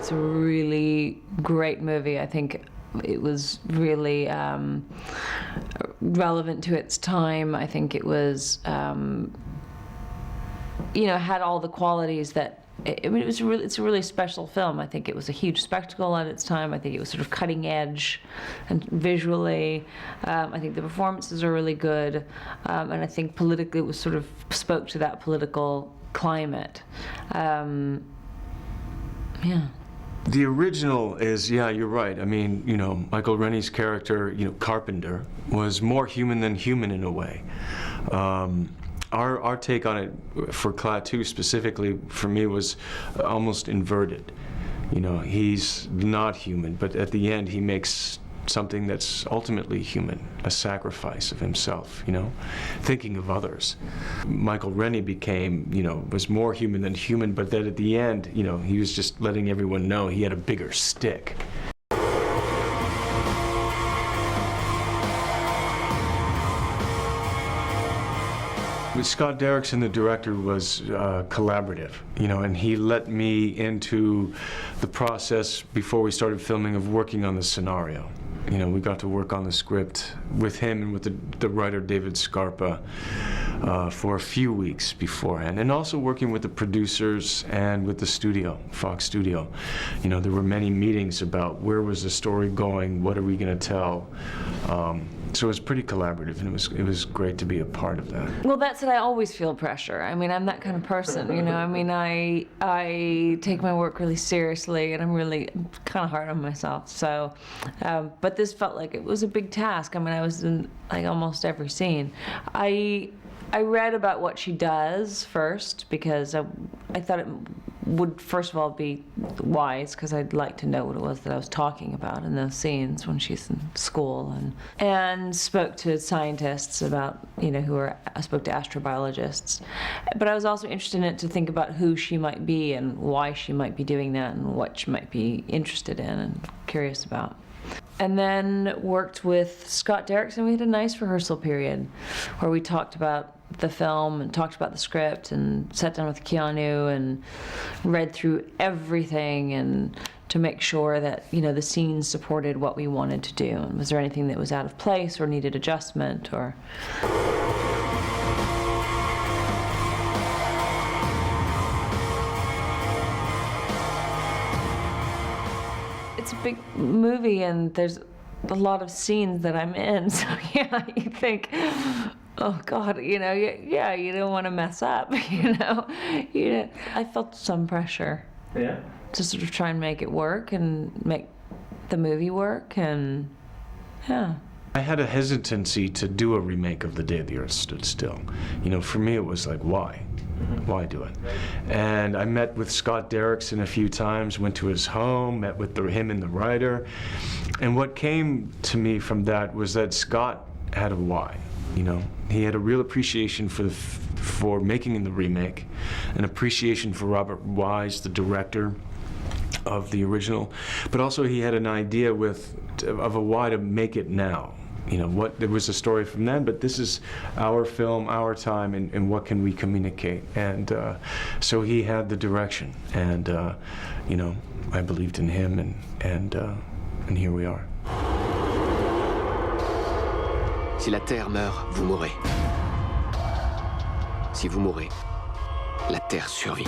it's a really great movie. I think it was really relevant to its time. I think it was, you know, had all the qualities that, I mean, it's a really special film. I think it was a huge spectacle at its time. I think it was sort of cutting edge and visually. I think the performances are really good. And I think politically it was sort of spoke to that political climate. Yeah. The original is, yeah, you're right. I mean, you know, Michael Rennie's character, you know, Carpenter, was more human than human in a way. Our take on it for Klaatu specifically, for me, was almost inverted. You know, he's not human, but at the end he makes something that's ultimately human, a sacrifice of himself, you know, thinking of others. Michael Rennie became, you know, was more human than human, but then at the end, you know, he was just letting everyone know he had a bigger stick. With Scott Derrickson, the director, was collaborative, you know, and he let me into the process before we started filming of working on the scenario. You know, we got to work on the script with him and with the writer David Scarpa for a few weeks beforehand, and also working with the producers and with the studio, Fox Studio. You know, there were many meetings about where was the story going, what are we going to tell. So it was pretty collaborative, and it was great to be a part of that. Well, that's it. I always feel pressure. I mean, I'm that kind of person, you know. I mean, I take my work really seriously, and I'm really kind of hard on myself. So, but this felt like it was a big task. I mean, I was in like almost every scene. I read about what she does first because I thought it would first of all be wise, because I'd like to know what it was that I was talking about in those scenes when she's in school, and spoke to scientists about, you know, I spoke to astrobiologists. But I was also interested in it to think about who she might be and why she might be doing that and what she might be interested in and curious about. And then worked with Scott Derrickson. We had a nice rehearsal period where we talked about the film and talked about the script and sat down with Keanu and read through everything and to make sure that, you know, the scenes supported what we wanted to do. And was there anything that was out of place or needed adjustment or... It's a big movie and there's a lot of scenes that I'm in, so yeah, you think, oh God, you know, yeah, you don't want to mess up, you know. I felt some pressure, yeah, to sort of try and make it work and make the movie work, and yeah. I had a hesitancy to do a remake of The Day the Earth Stood Still. You know, for me it was like, why? Why do it? And I met with Scott Derrickson a few times, went to his home, met with him and the writer. And what came to me from that was that Scott had a why. You know, he had a real appreciation for making the remake, an appreciation for Robert Wise, the director of the original, but also he had an idea of a why to make it now. You know, there was a story from then, but this is our film, our time, and what can we communicate? And so he had the direction, and you know, I believed in him, and here we are. Si la Terre meurt, vous mourrez. Si vous mourrez, la Terre survit.